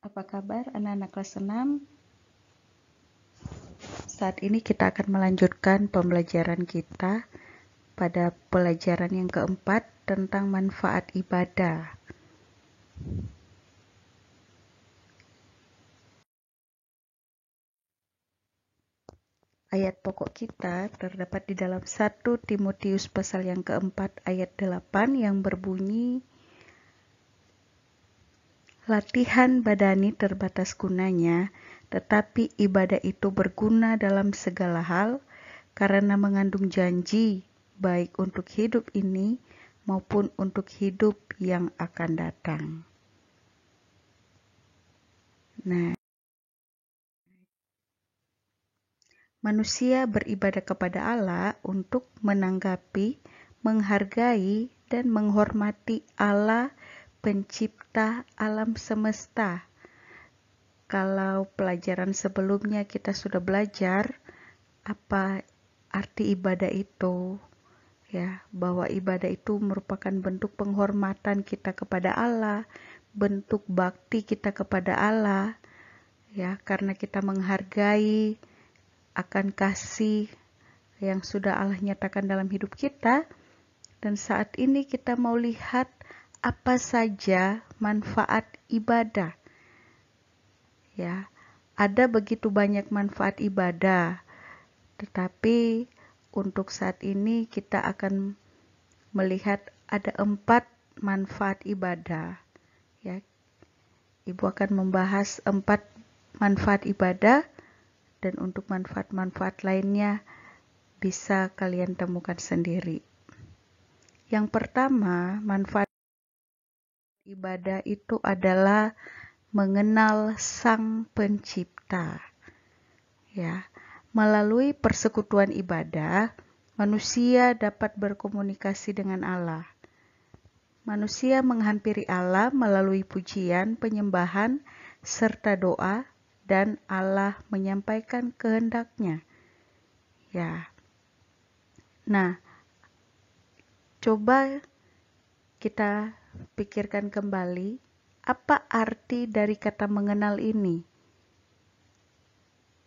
Apa kabar anak-anak kelas 6? Saat ini kita akan melanjutkan pembelajaran kita pada pelajaran yang keempat tentang manfaat ibadah. Ayat pokok kita terdapat di dalam 1 Timotius pasal yang keempat ayat 8 yang berbunyi, latihan badani terbatas gunanya, tetapi ibadah itu berguna dalam segala hal karena mengandung janji baik untuk hidup ini maupun untuk hidup yang akan datang. Nah, manusia beribadah kepada Allah untuk menanggapi, menghargai, dan menghormati Allah pencipta alam semesta. Kalau pelajaran sebelumnya kita sudah belajar apa arti ibadah itu, ya, bahwa ibadah itu merupakan bentuk penghormatan kita kepada Allah, bentuk bakti kita kepada Allah, ya, karena kita menghargai akan kasih yang sudah Allah nyatakan dalam hidup kita. Dan saat ini kita mau lihat apa saja manfaat ibadah. Ya, ada begitu banyak manfaat ibadah, tetapi untuk saat ini kita akan melihat ada 4 manfaat ibadah. Ya, Ibu akan membahas 4 manfaat ibadah, dan untuk manfaat-manfaat lainnya bisa kalian temukan sendiri. Yang pertama, manfaat ibadah itu adalah mengenal Sang Pencipta. Ya, melalui persekutuan ibadah, manusia dapat berkomunikasi dengan Allah. Manusia menghampiri Allah melalui pujian, penyembahan, serta doa, dan Allah menyampaikan kehendak-Nya. Ya. Nah, coba kita pikirkan kembali, apa arti dari kata mengenal ini?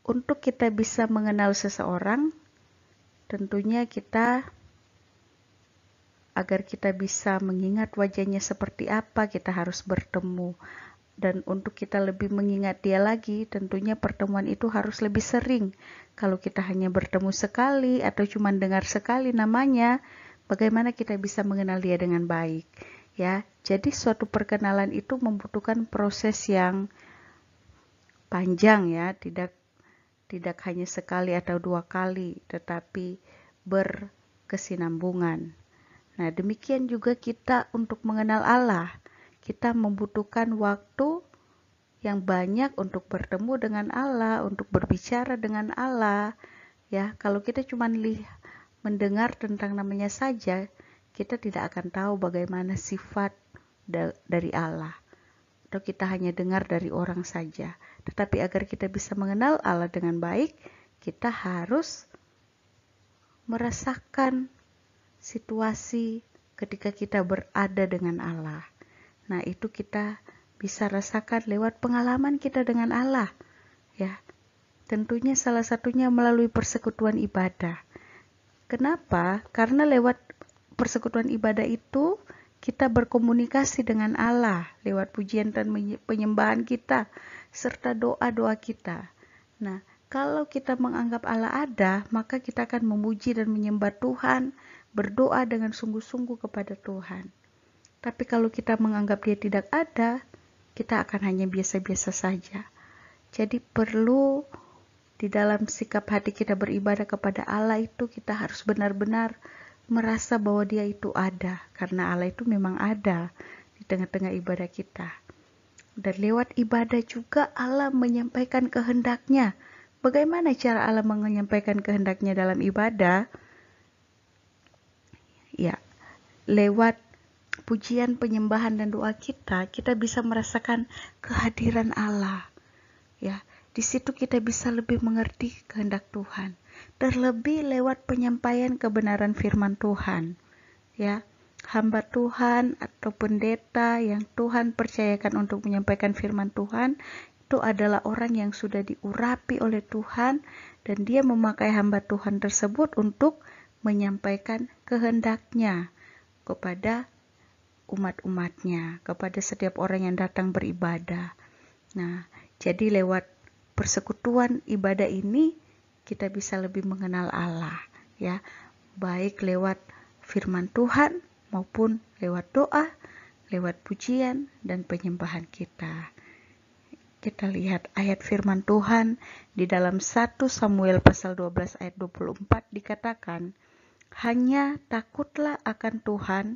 Untuk kita bisa mengenal seseorang, tentunya agar kita bisa mengingat wajahnya seperti apa, kita harus bertemu. Dan untuk kita lebih mengingat dia lagi, tentunya pertemuan itu harus lebih sering. Kalau kita hanya bertemu sekali atau cuma dengar sekali namanya, bagaimana kita bisa mengenal dia dengan baik? Ya, jadi suatu perkenalan itu membutuhkan proses yang panjang, ya, tidak hanya sekali atau 2 kali, tetapi berkesinambungan. Nah, demikian juga kita untuk mengenal Allah. Kita membutuhkan waktu yang banyak untuk bertemu dengan Allah, untuk berbicara dengan Allah. Ya, kalau kita cuma mendengar tentang namanya saja, kita tidak akan tahu bagaimana sifat dari Allah. Atau kita hanya dengar dari orang saja. Tetapi agar kita bisa mengenal Allah dengan baik, kita harus merasakan situasi ketika kita berada dengan Allah. Nah, itu kita bisa rasakan lewat pengalaman kita dengan Allah. Ya, tentunya salah satunya melalui persekutuan ibadah. Kenapa? Karena lewat persekutuan ibadah itu kita berkomunikasi dengan Allah lewat pujian dan penyembahan kita serta doa-doa kita. Nah, kalau kita menganggap Allah ada, maka kita akan memuji dan menyembah Tuhan, berdoa dengan sungguh-sungguh kepada Tuhan. Tapi kalau kita menganggap dia tidak ada, kita akan hanya biasa-biasa saja. Jadi perlu di dalam sikap hati kita beribadah kepada Allah itu kita harus benar-benar merasa bahwa dia itu ada. Karena Allah itu memang ada di tengah-tengah ibadah kita. Dan lewat ibadah juga Allah menyampaikan kehendak-Nya. Bagaimana cara Allah menyampaikan kehendak-Nya dalam ibadah? Ya, lewat pujian, penyembahan, dan doa kita bisa merasakan kehadiran Allah. Ya, di situ kita bisa lebih mengerti kehendak Tuhan. Terlebih lewat penyampaian kebenaran firman Tuhan. Ya, hamba Tuhan atau pendeta yang Tuhan percayakan untuk menyampaikan firman Tuhan, itu adalah orang yang sudah diurapi oleh Tuhan, dan dia memakai hamba Tuhan tersebut untuk menyampaikan kehendaknya kepada umat-umatnya, kepada setiap orang yang datang beribadah. Nah, jadi lewat persekutuan ibadah ini kita bisa lebih mengenal Allah, ya, baik lewat firman Tuhan maupun lewat doa, lewat pujian dan penyembahan kita. Kita lihat ayat firman Tuhan di dalam 1 Samuel pasal 12 ayat 24 dikatakan, hanya takutlah akan Tuhan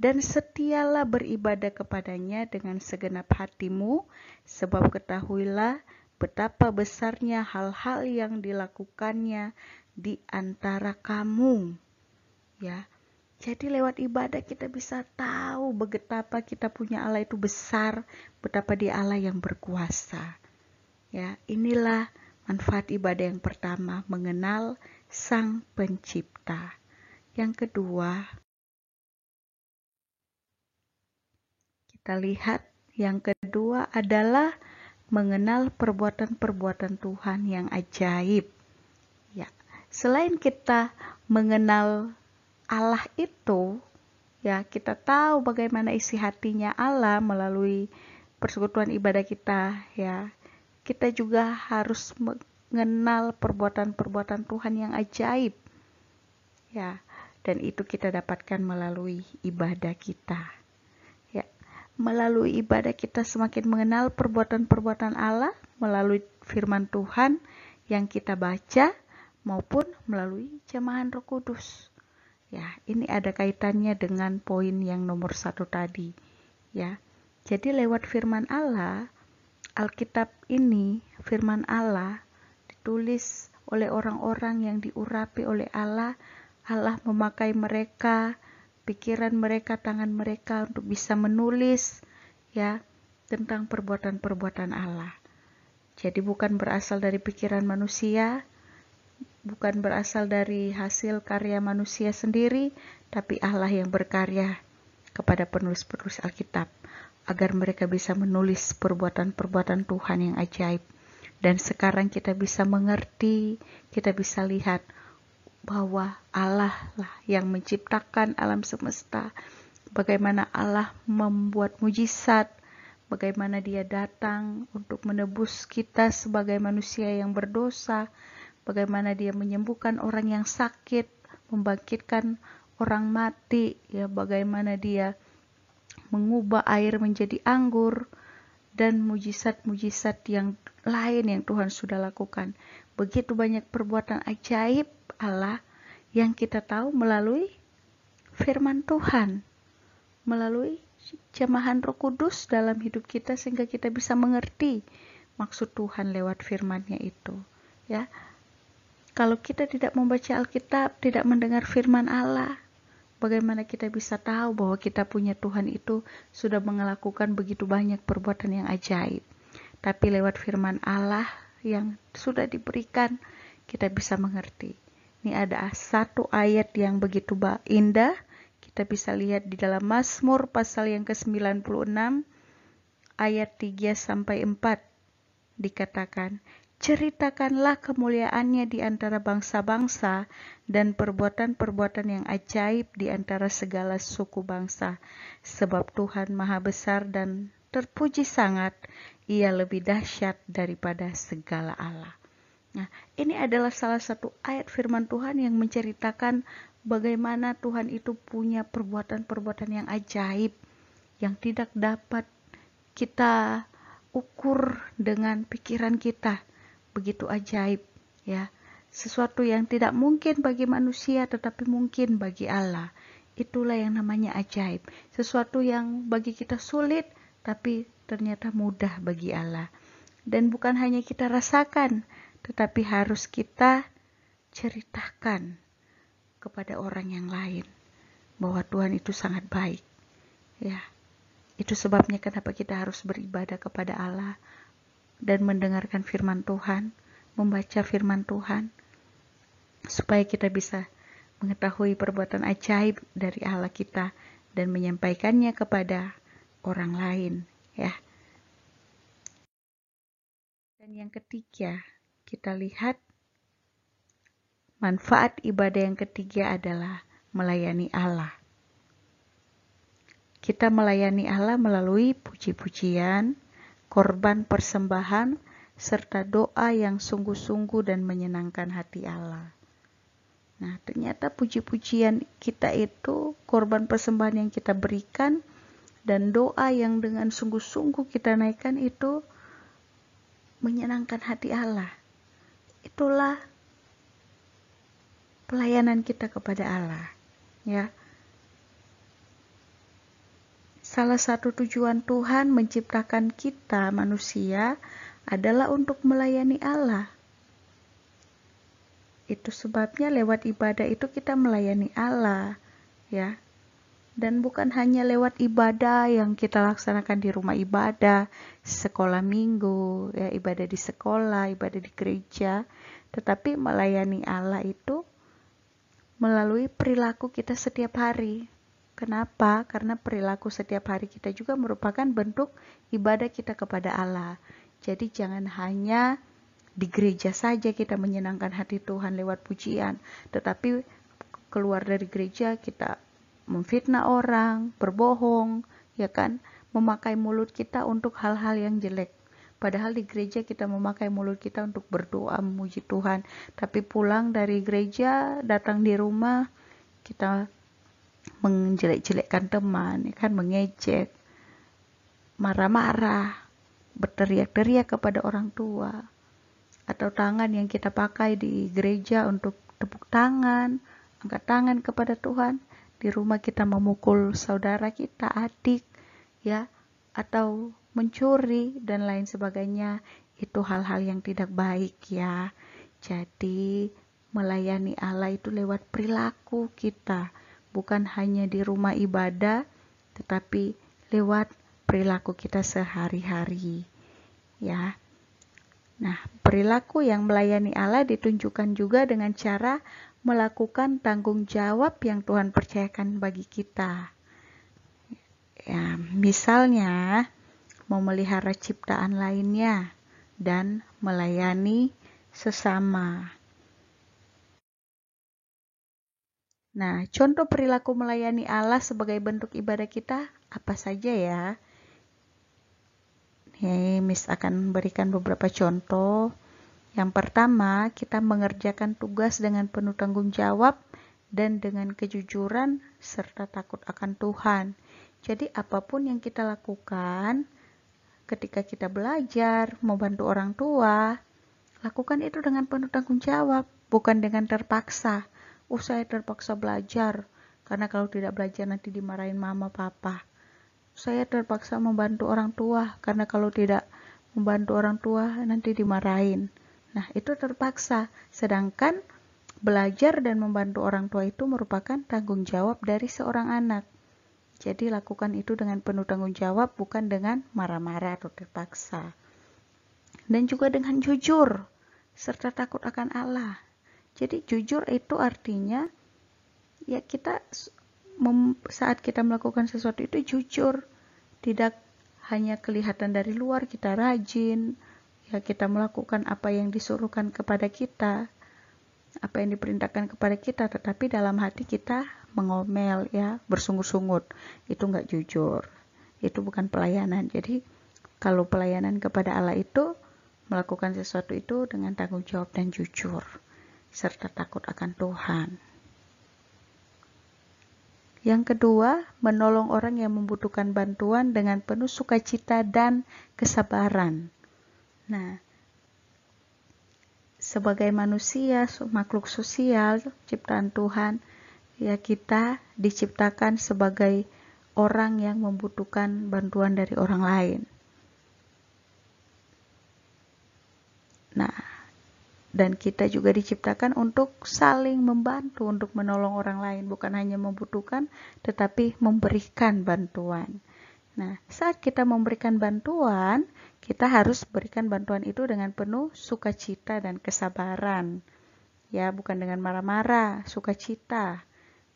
dan setialah beribadah kepadanya dengan segenap hatimu, sebab ketahuilah betapa besarnya hal-hal yang dilakukannya di antara kamu. Ya, jadi lewat ibadah kita bisa tahu betapa kita punya Allah itu besar, betapa dia Allah yang berkuasa. Ya, inilah manfaat ibadah yang pertama, mengenal Sang Pencipta. Yang kedua, kita lihat yang kedua adalah mengenal perbuatan-perbuatan Tuhan yang ajaib. Ya, selain kita mengenal Allah itu, ya, kita tahu bagaimana isi hatinya Allah melalui persekutuan ibadah kita, ya. Kita juga harus mengenal perbuatan-perbuatan Tuhan yang ajaib. Ya, dan itu kita dapatkan melalui ibadah kita. Ya, melalui ibadah kita semakin mengenal perbuatan-perbuatan Allah melalui firman Tuhan yang kita baca maupun melalui jamahan Roh Kudus. Ya, ini ada kaitannya dengan poin yang nomor 1 tadi. Ya, jadi lewat firman Allah, Alkitab ini, firman Allah, ditulis oleh orang-orang yang diurapi oleh Allah. Allah memakai mereka, pikiran mereka, tangan mereka untuk bisa menulis, ya, tentang perbuatan-perbuatan Allah. Jadi bukan berasal dari pikiran manusia, bukan berasal dari hasil karya manusia sendiri, tapi Allah yang berkarya kepada penulis-penulis Alkitab, agar mereka bisa menulis perbuatan-perbuatan Tuhan yang ajaib. Dan sekarang kita bisa mengerti, kita bisa lihat bahwa Allah lah yang menciptakan alam semesta, bagaimana Allah membuat mujizat, bagaimana dia datang untuk menebus kita sebagai manusia yang berdosa, bagaimana dia menyembuhkan orang yang sakit, membangkitkan orang mati, ya, bagaimana dia mengubah air menjadi anggur, dan mujizat-mujizat yang lain yang Tuhan sudah lakukan. Begitu banyak perbuatan ajaib Allah yang kita tahu melalui firman Tuhan, melalui jamahan Roh Kudus dalam hidup kita, sehingga kita bisa mengerti maksud Tuhan lewat firman-Nya itu. Ya, kalau kita tidak membaca Alkitab, tidak mendengar firman Allah, bagaimana kita bisa tahu bahwa kita punya Tuhan itu sudah melakukan begitu banyak perbuatan yang ajaib. Tapi lewat firman Allah yang sudah diberikan, kita bisa mengerti. Ini ada satu ayat yang begitu indah, kita bisa lihat di dalam Mazmur pasal yang ke-96 ayat 3-4 dikatakan, ceritakanlah kemuliaannya di antara bangsa-bangsa dan perbuatan-perbuatan yang ajaib di antara segala suku bangsa. Sebab Tuhan Maha Besar dan terpuji sangat, Ia lebih dahsyat daripada segala Allah. Nah, ini adalah salah satu ayat firman Tuhan yang menceritakan bagaimana Tuhan itu punya perbuatan-perbuatan yang ajaib, yang tidak dapat kita ukur dengan pikiran kita. Begitu ajaib, ya, sesuatu yang tidak mungkin bagi manusia tetapi mungkin bagi Allah. Itulah yang namanya ajaib, sesuatu yang bagi kita sulit tapi ternyata mudah bagi Allah. Dan bukan hanya kita rasakan, tetapi harus kita ceritakan kepada orang yang lain bahwa Tuhan itu sangat baik. Ya, itu sebabnya kenapa kita harus beribadah kepada Allah dan mendengarkan firman Tuhan, membaca firman Tuhan, supaya kita bisa mengetahui perbuatan ajaib dari Allah kita dan menyampaikannya kepada orang lain, ya. Dan yang ketiga, kita lihat manfaat ibadah yang ketiga adalah melayani Allah. Kita melayani Allah melalui puji-pujian, korban persembahan, serta doa yang sungguh-sungguh dan menyenangkan hati Allah. Nah, ternyata puji-pujian kita itu, korban persembahan yang kita berikan, dan doa yang dengan sungguh-sungguh kita naikkan itu menyenangkan hati Allah. Itulah pelayanan kita kepada Allah, ya. Salah satu tujuan Tuhan menciptakan kita manusia adalah untuk melayani Allah. Itu sebabnya lewat ibadah itu kita melayani Allah, ya. Dan bukan hanya lewat ibadah yang kita laksanakan di rumah ibadah, sekolah minggu, ya, ibadah di sekolah, ibadah di gereja, tetapi melayani Allah itu melalui perilaku kita setiap hari. Kenapa? Karena perilaku setiap hari kita juga merupakan bentuk ibadah kita kepada Allah. Jadi jangan hanya di gereja saja kita menyenangkan hati Tuhan lewat pujian, tetapi keluar dari gereja kita memfitnah orang, berbohong, ya kan? Memakai mulut kita untuk hal-hal yang jelek. Padahal di gereja kita memakai mulut kita untuk berdoa, memuji Tuhan. Tapi pulang dari gereja, datang di rumah, kita menjelek-jelekkan teman, ya kan, mengejek, marah-marah, berteriak-teriak kepada orang tua, atau tangan yang kita pakai di gereja untuk tepuk tangan, angkat tangan kepada Tuhan, di rumah kita memukul saudara kita, adik, ya, atau mencuri dan lain sebagainya. Itu hal-hal yang tidak baik, ya. Jadi melayani Allah itu lewat perilaku kita, bukan hanya di rumah ibadah, tetapi lewat perilaku kita sehari-hari, ya. Nah, perilaku yang melayani Allah ditunjukkan juga dengan cara melakukan tanggung jawab yang Tuhan percayakan bagi kita. Ya, misalnya memelihara ciptaan lainnya dan melayani sesama. Nah, contoh perilaku melayani Allah sebagai bentuk ibadah kita apa saja ya? Miss akan berikan beberapa contoh. Yang pertama, kita mengerjakan tugas dengan penuh tanggung jawab dan dengan kejujuran serta takut akan Tuhan. Jadi apapun yang kita lakukan ketika kita belajar, membantu orang tua, lakukan itu dengan penuh tanggung jawab, bukan dengan terpaksa. Saya terpaksa belajar, karena kalau tidak belajar nanti dimarahin mama papa. Saya terpaksa membantu orang tua, karena kalau tidak membantu orang tua nanti dimarahin. Nah, itu terpaksa. Sedangkan belajar dan membantu orang tua itu merupakan tanggung jawab dari seorang anak. Jadi lakukan itu dengan penuh tanggung jawab, bukan dengan marah-marah atau terpaksa. Dan juga dengan jujur, serta takut akan Allah. Jadi jujur itu artinya, ya kita saat kita melakukan sesuatu itu jujur. Tidak hanya kelihatan dari luar kita rajin, ya kita melakukan apa yang disuruhkan kepada kita, apa yang diperintahkan kepada kita, tetapi dalam hati kita mengomel, ya, bersungut-sungut. Itu enggak jujur. Itu bukan pelayanan. Jadi kalau pelayanan kepada Allah itu melakukan sesuatu itu dengan tanggung jawab dan jujur, serta takut akan Tuhan. Yang kedua, menolong orang yang membutuhkan bantuan dengan penuh sukacita dan kesabaran. Nah, sebagai manusia, makhluk sosial, ciptaan Tuhan, ya kita diciptakan sebagai orang yang membutuhkan bantuan dari orang lain. Nah, dan kita juga diciptakan untuk saling membantu, untuk menolong orang lain, bukan hanya membutuhkan, tetapi memberikan bantuan. Nah, saat kita memberikan bantuan, kita harus berikan bantuan itu dengan penuh sukacita dan kesabaran. Ya, bukan dengan marah-marah, sukacita.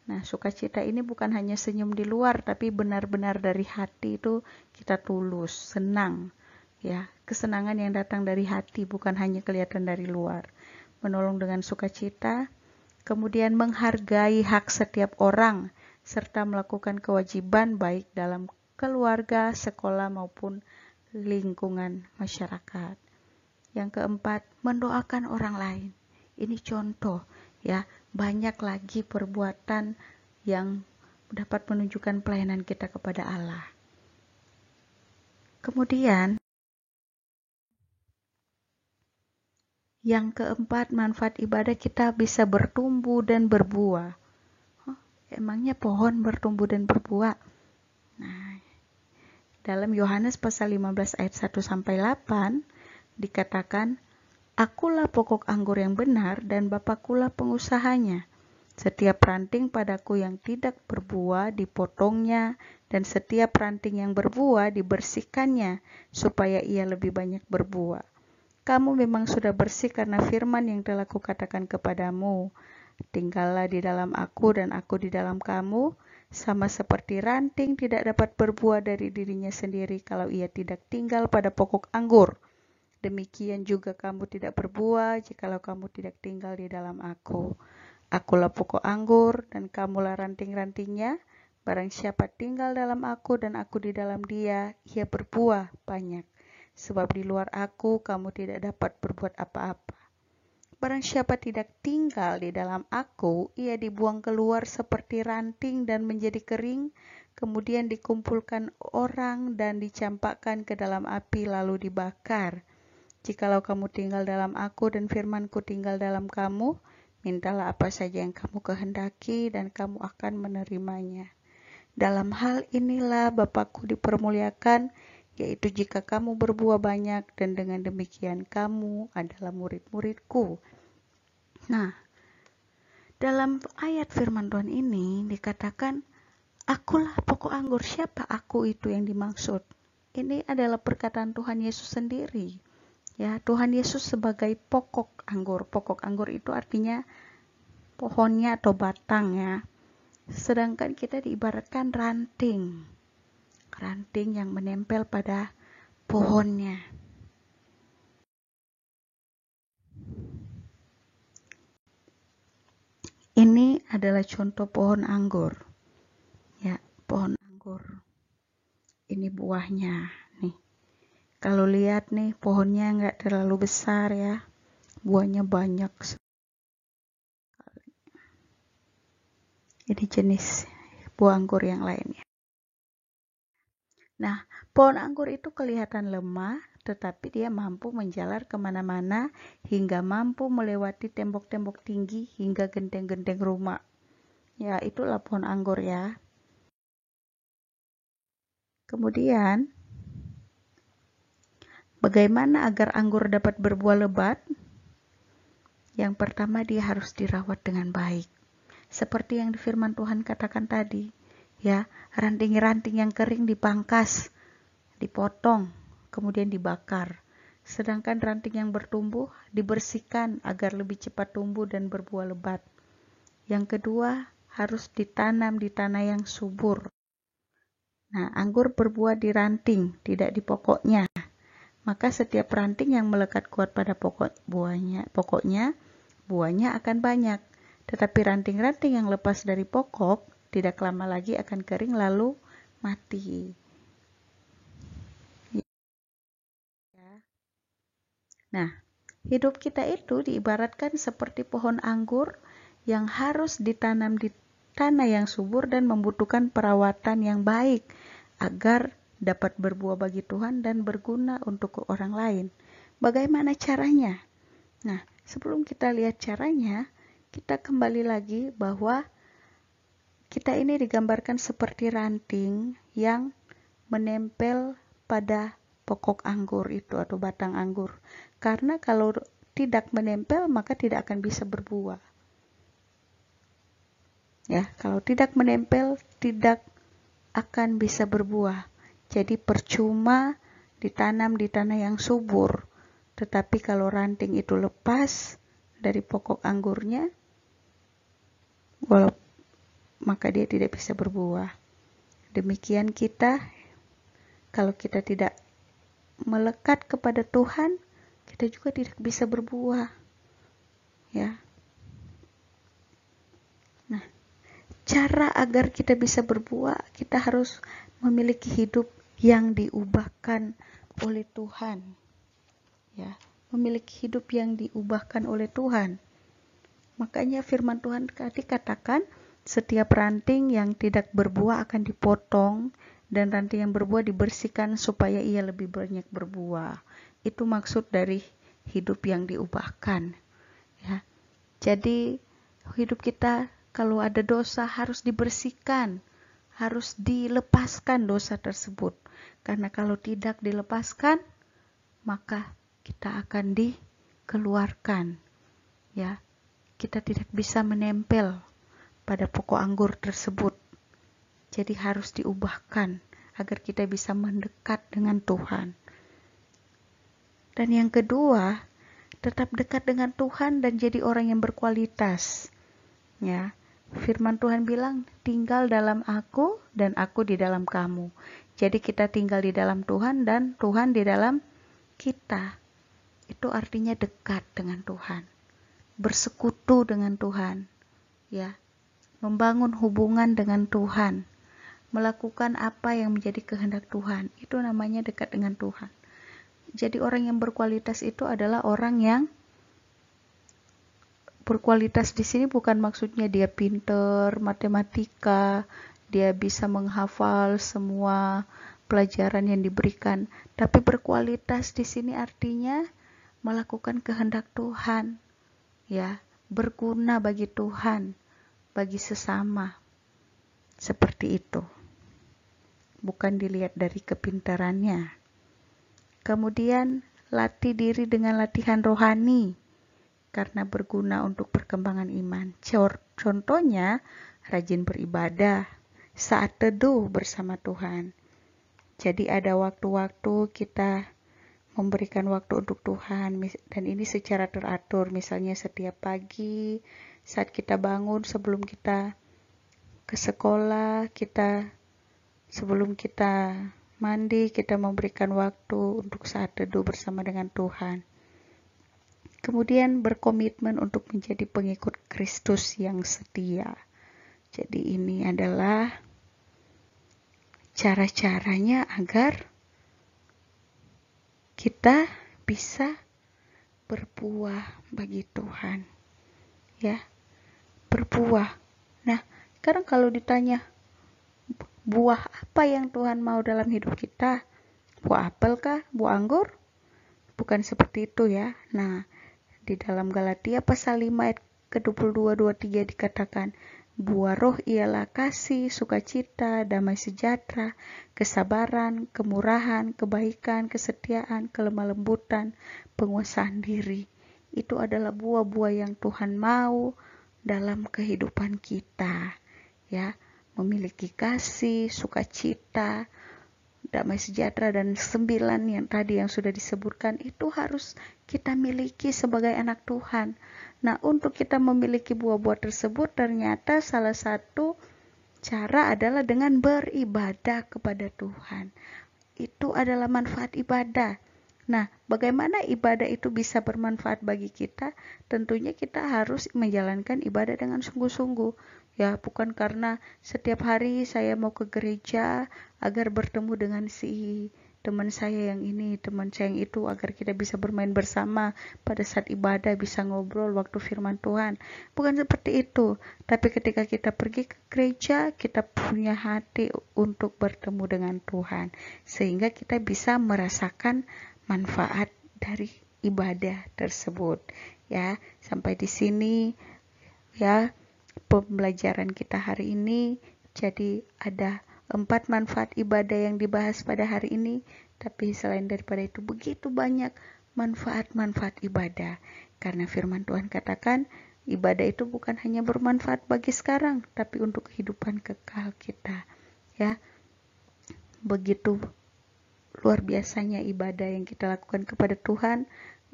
Nah, sukacita ini bukan hanya senyum di luar, tapi benar-benar dari hati itu kita tulus, senang. Ya, kesenangan yang datang dari hati, bukan hanya kelihatan dari luar. Menolong dengan sukacita, kemudian menghargai hak setiap orang, serta melakukan kewajiban baik dalam keluarga, sekolah, maupun lingkungan masyarakat. Yang keempat, mendoakan orang lain. Ini contoh, ya, banyak lagi perbuatan yang dapat menunjukkan pelayanan kita kepada Allah. Kemudian, yang keempat, manfaat ibadah kita bisa bertumbuh dan berbuah. Emangnya pohon bertumbuh dan berbuah? Nah, dalam Yohanes pasal 15 ayat 1-8 dikatakan, Akulah pokok anggur yang benar dan Bapakulah pengusahanya. Setiap ranting padaku yang tidak berbuah dipotongnya, dan setiap ranting yang berbuah dibersihkannya, supaya ia lebih banyak berbuah. Kamu memang sudah bersih karena firman yang telah kukatakan kepadamu. Tinggallah di dalam aku dan aku di dalam kamu, sama seperti ranting tidak dapat berbuah dari dirinya sendiri kalau ia tidak tinggal pada pokok anggur. Demikian juga kamu tidak berbuah jikalau kamu tidak tinggal di dalam aku. Akulah pokok anggur dan kamulah ranting-rantingnya. Barang siapa tinggal dalam aku dan aku di dalam dia, ia berbuah banyak. Sebab di luar aku kamu tidak dapat berbuat apa-apa. Barang siapa tidak tinggal di dalam aku, ia dibuang keluar seperti ranting dan menjadi kering, kemudian dikumpulkan orang dan dicampakkan ke dalam api lalu dibakar. Jikalau kamu tinggal dalam aku dan firman-Ku tinggal dalam kamu, mintalah apa saja yang kamu kehendaki dan kamu akan menerimanya. Dalam hal inilah Bapa-Ku dipermuliakan, yaitu jika kamu berbuah banyak dan dengan demikian kamu adalah murid-murid-Ku. Nah, dalam ayat firman Tuhan ini dikatakan, Akulah pokok anggur. Siapa aku itu yang dimaksud? Ini adalah perkataan Tuhan Yesus sendiri. Ya, Tuhan Yesus sebagai pokok anggur. Pokok anggur itu artinya pohonnya atau batangnya. Sedangkan kita diibaratkan ranting. Ranting yang menempel pada pohonnya. Ini adalah contoh pohon anggur. Ya, pohon anggur. Ini buahnya. Kalau lihat nih, pohonnya nggak terlalu besar ya, buahnya banyak sekali. Ini jenis buah anggur yang lainnya. Nah, pohon anggur itu kelihatan lemah, tetapi dia mampu menjalar kemana-mana hingga mampu melewati tembok-tembok tinggi hingga genteng-genteng rumah. Ya, itulah pohon anggur ya. Kemudian, bagaimana agar anggur dapat berbuah lebat? Yang pertama, dia harus dirawat dengan baik. Seperti yang di firman Tuhan katakan tadi, ya, ranting-ranting yang kering dipangkas, dipotong, kemudian dibakar. Sedangkan ranting yang bertumbuh dibersihkan agar lebih cepat tumbuh dan berbuah lebat. Yang kedua, harus ditanam di tanah yang subur. Nah, anggur berbuah di ranting, tidak di pokoknya. Maka setiap ranting yang melekat kuat pada pokoknya, buahnya akan banyak. Tetapi ranting-ranting yang lepas dari pokok tidak lama lagi akan kering lalu mati. Nah, hidup kita itu diibaratkan seperti pohon anggur yang harus ditanam di tanah yang subur dan membutuhkan perawatan yang baik agar dapat berbuah bagi Tuhan dan berguna untuk orang lain. Bagaimana caranya? Nah, sebelum kita lihat caranya, kita kembali lagi bahwa kita ini digambarkan seperti ranting yang menempel pada pokok anggur itu atau batang anggur. Karena kalau tidak menempel maka tidak akan bisa berbuah. Ya, kalau tidak menempel tidak akan bisa berbuah. Jadi percuma ditanam di tanah yang subur. Tetapi kalau ranting itu lepas dari pokok anggurnya, maka dia tidak bisa berbuah. Demikian kita, kalau kita tidak melekat kepada Tuhan, kita juga tidak bisa berbuah. Ya. Nah, cara agar kita bisa berbuah, kita harus memiliki hidup yang diubahkan oleh Tuhan. Ya, memiliki hidup yang diubahkan oleh Tuhan. Makanya firman Tuhan tadi katakan, setiap ranting yang tidak berbuah akan dipotong, dan ranting yang berbuah dibersihkan supaya ia lebih banyak berbuah. Itu maksud dari hidup yang diubahkan. Ya. Jadi hidup kita kalau ada dosa harus dibersihkan, harus dilepaskan dosa tersebut. Karena kalau tidak dilepaskan, maka kita akan dikeluarkan. Ya, kita tidak bisa menempel pada pokok anggur tersebut. Jadi harus diubahkan agar kita bisa mendekat dengan Tuhan. Dan yang kedua, tetap dekat dengan Tuhan dan jadi orang yang berkualitas. Ya, firman Tuhan bilang, tinggal dalam aku dan aku di dalam kamu. Jadi kita tinggal di dalam Tuhan dan Tuhan di dalam kita. Itu artinya dekat dengan Tuhan, bersekutu dengan Tuhan, ya, membangun hubungan dengan Tuhan, melakukan apa yang menjadi kehendak Tuhan. Itu namanya dekat dengan Tuhan. Jadi orang yang berkualitas itu adalah orang yang berkualitas di sini bukan maksudnya dia pinter matematika, dia bisa menghafal semua pelajaran yang diberikan, tapi berkualitas di sini artinya melakukan kehendak Tuhan, ya, berguna bagi Tuhan, bagi sesama. Seperti itu. Bukan dilihat dari kepintarannya. Kemudian latih diri dengan latihan rohani, karena berguna untuk perkembangan iman. Contohnya, rajin beribadah, saat teduh bersama Tuhan. Jadi ada waktu-waktu kita memberikan waktu untuk Tuhan, dan ini secara teratur. Misalnya setiap pagi, saat kita bangun, sebelum kita ke sekolah, sebelum kita mandi, kita memberikan waktu untuk saat teduh bersama dengan Tuhan. Kemudian berkomitmen untuk menjadi pengikut Kristus yang setia. Jadi ini adalah cara-caranya agar kita bisa berbuah bagi Tuhan. Ya, berbuah. Nah, sekarang kalau ditanya, buah apa yang Tuhan mau dalam hidup kita? Buah apel kah? Buah anggur? Bukan seperti itu ya. Nah, di dalam Galatia pasal 5 ayat ke-22-23 dikatakan, buah roh ialah kasih, sukacita, damai sejahtera, kesabaran, kemurahan, kebaikan, kesetiaan, kelemah lembutan, penguasaan diri. Itu adalah buah-buah yang Tuhan mau dalam kehidupan kita. Ya, memiliki kasih, sukacita, damai sejahtera, dan 9 yang tadi yang sudah disebutkan itu harus kita miliki sebagai anak Tuhan. Nah, untuk kita memiliki buah-buah tersebut ternyata salah satu cara adalah dengan beribadah kepada Tuhan. Itu adalah manfaat ibadah. Nah, bagaimana ibadah itu bisa bermanfaat bagi kita? Tentunya kita harus menjalankan ibadah dengan sungguh-sungguh. Ya, bukan karena setiap hari saya mau ke gereja agar bertemu dengan si teman saya yang ini, teman saya yang itu, agar kita bisa bermain bersama pada saat ibadah, bisa ngobrol waktu firman Tuhan. Bukan seperti itu. Tapi ketika kita pergi ke gereja, kita punya hati untuk bertemu dengan Tuhan, sehingga kita bisa merasakan manfaat dari ibadah tersebut. Ya, sampai di sini ya pembelajaran kita hari ini. Jadi ada 4 manfaat ibadah yang dibahas pada hari ini, tapi selain daripada itu begitu banyak manfaat-manfaat ibadah, karena firman Tuhan katakan ibadah itu bukan hanya bermanfaat bagi sekarang, tapi untuk kehidupan kekal kita. Ya, begitu luar biasanya ibadah yang kita lakukan kepada Tuhan,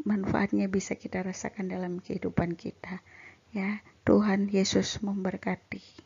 manfaatnya bisa kita rasakan dalam kehidupan kita. Ya, Tuhan Yesus memberkati.